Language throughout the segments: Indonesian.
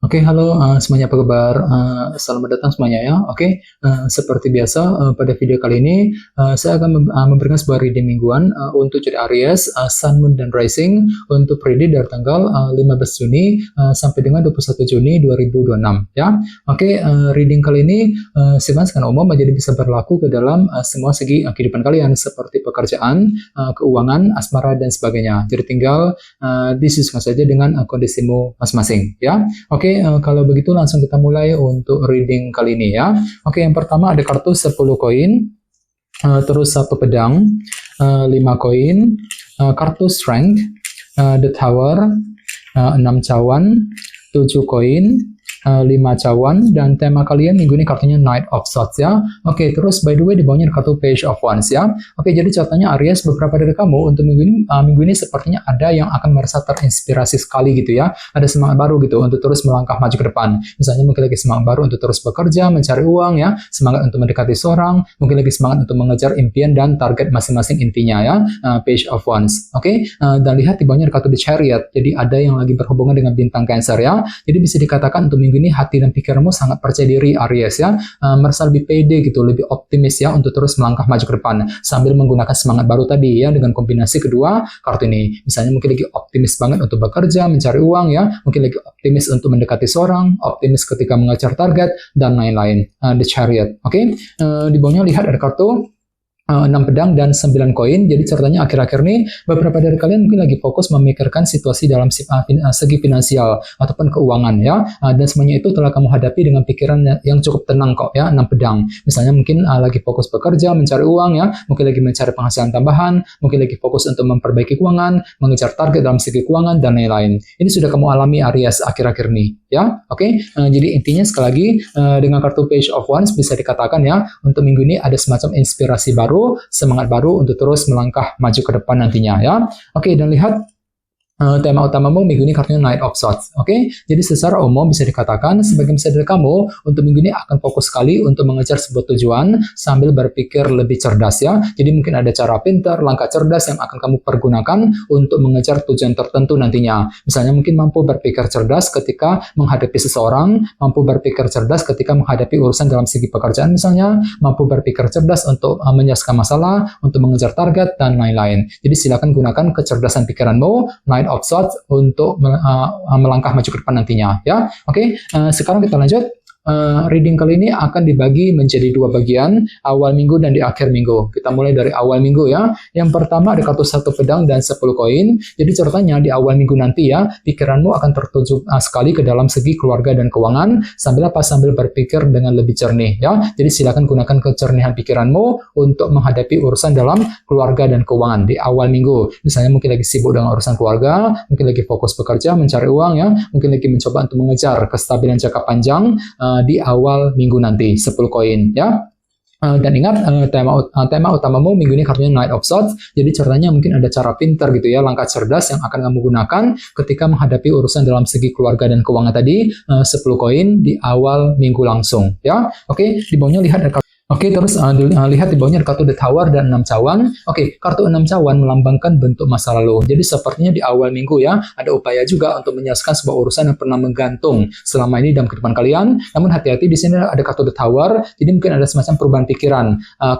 Oke, halo semuanya, apa kabar? Selamat datang semuanya ya. Oke, seperti biasa pada video kali ini saya akan memberikan sebuah reading mingguan untuk jadi Aries, Sun, Moon, dan Rising untuk periode dari tanggal 15 Juni sampai dengan 21 Juni 2026 ya. Oke, reading kali ini sifatnya secara umum jadi bisa berlaku ke dalam semua segi kehidupan kalian seperti pekerjaan, keuangan, asmara, dan sebagainya. Jadi tinggal disesuaikan saja dengan kondisimu masing-masing ya. Oke, kalau begitu langsung kita mulai untuk reading kali ini ya. Oke, yang pertama ada kartu 10 koin, terus 1 pedang, 5 koin, kartu strength, the tower, 6 cawan, 7 koin, 5 cawan, dan tema kalian minggu ini kartunya Knight of Swords ya. Oke, terus by the way di bawahnya ada kartu Page of Wands ya. Oke, jadi catatannya Aries, beberapa dari kamu untuk minggu ini sepertinya ada yang akan merasa terinspirasi sekali gitu ya. Ada semangat baru gitu untuk terus melangkah maju ke depan. Misalnya mungkin lagi semangat baru untuk terus bekerja, mencari uang ya, semangat untuk mendekati seorang, mungkin lagi semangat untuk mengejar impian dan target masing-masing intinya ya. Page of Wands. Oke, dan lihat di bawahnya ada kartu The Chariot. Jadi ada yang lagi berhubungan dengan bintang Cancer ya. Jadi bisa dikatakan untuk minggu ini hati dan pikiranmu sangat percaya diri Aries ya, merasa lebih pede gitu, lebih optimis ya untuk terus melangkah maju ke depan sambil menggunakan semangat baru tadi ya dengan kombinasi kedua kartu ini. Misalnya mungkin lagi optimis banget untuk bekerja, mencari uang ya, mungkin lagi optimis untuk mendekati seorang, optimis ketika mengejar target dan lain-lain. The Chariot. Oke. Di bawahnya lihat ada kartu 6 pedang dan 9 koin. Jadi ceritanya akhir-akhir ini beberapa dari kalian mungkin lagi fokus memikirkan situasi dalam segi finansial ataupun keuangan ya, dan semuanya itu telah kamu hadapi dengan pikiran yang cukup tenang kok ya. 6 pedang misalnya mungkin lagi fokus bekerja, mencari uang ya, mungkin lagi mencari penghasilan tambahan, mungkin lagi fokus untuk memperbaiki keuangan, mengejar target dalam segi keuangan dan lain-lain. Ini sudah kamu alami Aries akhir-akhir ini ya. Oke, jadi intinya sekali lagi dengan kartu Page of Wands bisa dikatakan ya, untuk minggu ini ada semacam inspirasi baru, semangat baru untuk terus melangkah maju ke depan nantinya ya. Oke, dan lihat tema utamamu minggu ini kartunya Knight of Swords. Oke, jadi secara umum bisa dikatakan sebagian besar dari kamu untuk minggu ini akan fokus sekali untuk mengejar sebuah tujuan sambil berpikir lebih cerdas ya. Jadi mungkin ada cara pintar, langkah cerdas yang akan kamu pergunakan untuk mengejar tujuan tertentu nantinya. Misalnya mungkin mampu berpikir cerdas ketika menghadapi seseorang, mampu berpikir cerdas ketika menghadapi urusan dalam segi pekerjaan misalnya, mampu berpikir cerdas untuk menyelesaikan masalah, untuk mengejar target dan lain-lain. Jadi silakan gunakan kecerdasan pikiranmu, Knight of Swords, untuk melangkah maju ke depan nantinya ya. Oke, sekarang kita lanjut. Reading kali ini akan dibagi menjadi 2 bagian, awal minggu dan di akhir minggu. Kita mulai dari awal minggu ya. Yang pertama ada kartu 1 pedang dan 10 koin. Jadi ceritanya di awal minggu nanti ya, pikiranmu akan tertuju sekali ke dalam segi keluarga dan keuangan sambil berpikir dengan lebih jernih ya. Jadi silakan gunakan kecernihan pikiranmu untuk menghadapi urusan dalam keluarga dan keuangan di awal minggu. Misalnya mungkin lagi sibuk dengan urusan keluarga, mungkin lagi fokus bekerja, mencari uang ya, mungkin lagi mencoba untuk mengejar kestabilan jangka panjang di awal minggu nanti, 10 koin ya. Dan ingat tema utamamu minggu ini kartunya Knight of Swords. Jadi ceritanya mungkin ada cara pintar gitu ya, langkah cerdas yang akan kamu gunakan ketika menghadapi urusan dalam segi keluarga dan keuangan tadi, 10 koin di awal minggu langsung ya. Oke, di bawahnya lihat ada Oke, terus lihat di bawahnya ada kartu The Tower dan 6 cawan. Oke, kartu 6 cawan melambangkan bentuk masa lalu. Jadi sepertinya di awal minggu ya, ada upaya juga untuk menyelesaikan sebuah urusan yang pernah menggantung selama ini dalam kehidupan kalian. Namun hati-hati, di sini ada kartu The Tower. Jadi mungkin ada semacam perubahan pikiran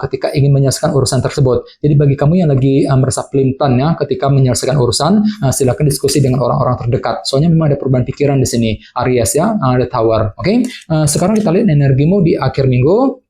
ketika ingin menyelesaikan urusan tersebut. Jadi bagi kamu yang lagi merasa pelin-pelan ya ketika menyelesaikan urusan, silakan diskusi dengan orang-orang terdekat. Soalnya memang ada perubahan pikiran di sini, Aries ya, The Tower. Oke, sekarang kita lihat energimu di akhir minggu.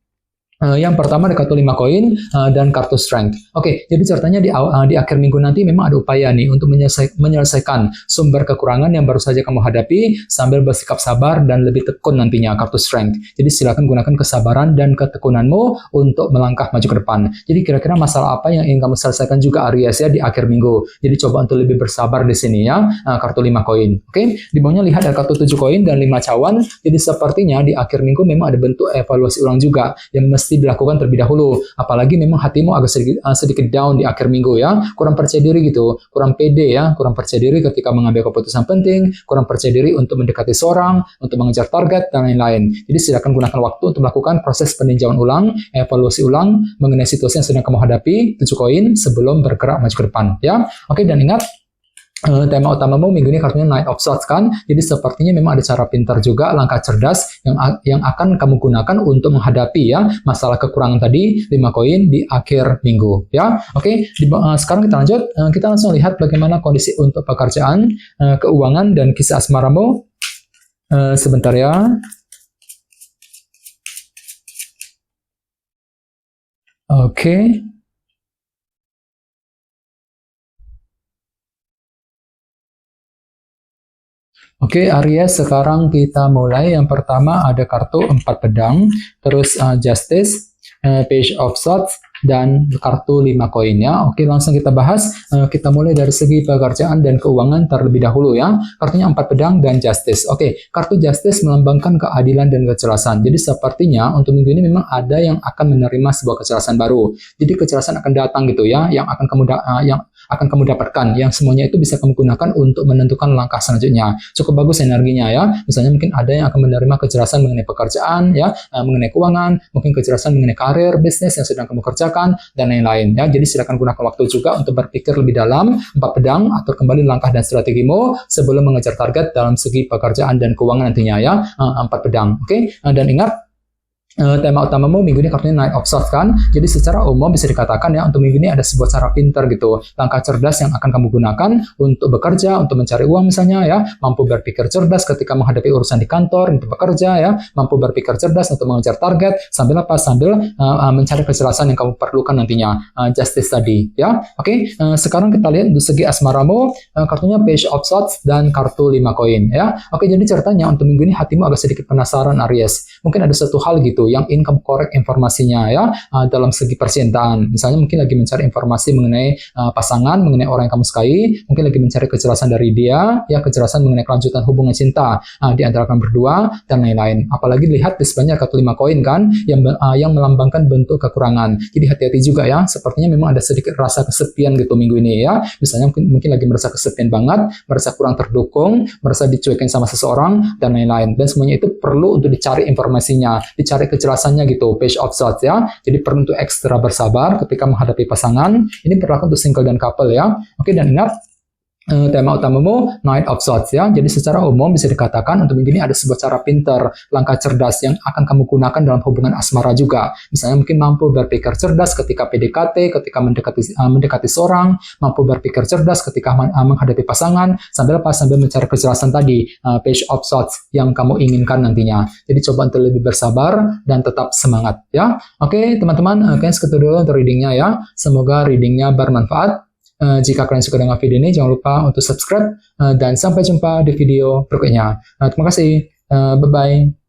Yang pertama ada kartu 5 koin dan kartu strength. Oke, jadi ceritanya di akhir minggu nanti memang ada upaya nih untuk menyelesaikan sumber kekurangan yang baru saja kamu hadapi sambil bersikap sabar dan lebih tekun nantinya, kartu strength. Jadi silakan gunakan kesabaran dan ketekunanmu untuk melangkah maju ke depan. Jadi kira-kira masalah apa yang ingin kamu selesaikan juga Aries ya di akhir minggu. Jadi coba untuk lebih bersabar di sini ya, kartu 5 koin. Oke, di bawahnya lihat ada kartu 7 koin dan 5 cawan. Jadi sepertinya di akhir minggu memang ada bentuk evaluasi ulang juga yang mesti dilakukan terlebih dahulu. Apalagi memang hatimu agak sedikit down di akhir minggu ya, kurang percaya diri gitu, kurang pede ya, kurang percaya diri ketika mengambil keputusan penting, kurang percaya diri untuk mendekati seorang, untuk mengejar target dan lain-lain. Jadi silakan gunakan waktu untuk melakukan proses peninjauan ulang, evaluasi ulang mengenai situasi yang sedang kamu hadapi, 7 koin sebelum bergerak maju ke depan ya. Oke, dan ingat tema utamamu minggu ini kartunya Knight of Swords kan, jadi sepertinya memang ada cara pintar juga, langkah cerdas yang akan kamu gunakan untuk menghadapi ya masalah kekurangan tadi 5 koin di akhir minggu ya. Oke, sekarang kita lanjut, kita langsung lihat bagaimana kondisi untuk pekerjaan, keuangan dan kisah asmaramu. Sebentar ya. Oke. Oke, Aries, sekarang kita mulai. Yang pertama ada kartu 4 pedang, terus Justice, Page of Swords, dan kartu 5 koinnya. Oke, langsung kita bahas. Kita mulai dari segi pekerjaan dan keuangan terlebih dahulu ya. Kartunya 4 pedang dan Justice. Oke, kartu Justice melambangkan keadilan dan kejelasan. Jadi sepertinya untuk minggu ini memang ada yang akan menerima sebuah kejelasan baru. Jadi kejelasan akan datang gitu ya, yang akan kamu dapatkan, yang semuanya itu bisa kamu gunakan untuk menentukan langkah selanjutnya. Cukup bagus energinya ya. Misalnya mungkin ada yang akan menerima kejelasan mengenai pekerjaan ya, mengenai keuangan, mungkin kejelasan mengenai karir, bisnis yang sedang kamu kerjakan dan lain-lain ya. Jadi silakan gunakan waktu juga untuk berpikir lebih dalam, 4 pedang, atur kembali langkah dan strategimu sebelum mengejar target dalam segi pekerjaan dan keuangan nantinya ya. 4 pedang. Oke, dan ingat, tema utamamu minggu ini kartunya Knight of Swords kan, jadi secara umum bisa dikatakan ya untuk minggu ini ada sebuah cara pintar gitu, langkah cerdas yang akan kamu gunakan untuk bekerja, untuk mencari uang misalnya ya, mampu berpikir cerdas ketika menghadapi urusan di kantor, untuk bekerja ya, mampu berpikir cerdas untuk mengejar target, sambil mencari kejelasan yang kamu perlukan nantinya, Justice tadi ya. Oke, sekarang kita lihat untuk segi asmaramu, kartunya Page of Swords dan kartu 5 koin ya. Oke, jadi ceritanya untuk minggu ini hatimu agak sedikit penasaran Aries, mungkin ada satu hal gitu yang ingin kamu korek informasinya ya, dalam segi percintaan. Misalnya mungkin lagi mencari informasi mengenai pasangan, mengenai orang yang kamu sukai, mungkin lagi mencari kejelasan dari dia, ya kejelasan mengenai kelanjutan hubungan cinta di antara kalian berdua dan lain-lain. Apalagi lihat di sebanyak kartu 5 koin kan, yang melambangkan bentuk kekurangan. Jadi hati-hati juga ya, sepertinya memang ada sedikit rasa kesepian gitu minggu ini ya. Misalnya mungkin lagi merasa kesepian banget, merasa kurang terdukung, merasa dicuekin sama seseorang dan lain-lain. Dan semuanya itu perlu untuk dicari informasinya, dicari kejelasannya gitu, Page of Swords ya. Jadi perlu untuk ekstra bersabar ketika menghadapi pasangan. Ini berlaku untuk single dan couple ya. Oke, dan ingat, tema utamamu Knight of Swords ya. Jadi secara umum bisa dikatakan untuk minggu ini ada sebuah cara pintar, langkah cerdas yang akan kamu gunakan dalam hubungan asmara juga. Misalnya mungkin mampu berpikir cerdas ketika PDKT, ketika mendekati seorang, mampu berpikir cerdas ketika menghadapi pasangan, sambil mencari kejelasan tadi, Page of Swords yang kamu inginkan nantinya. Jadi coba untuk lebih bersabar dan tetap semangat ya. Oke teman-teman, kayaknya segitu dulu untuk readingnya ya. Semoga readingnya bermanfaat. Jika kalian suka dengan video ini, jangan lupa untuk subscribe, dan sampai jumpa di video berikutnya. Terima kasih, bye-bye.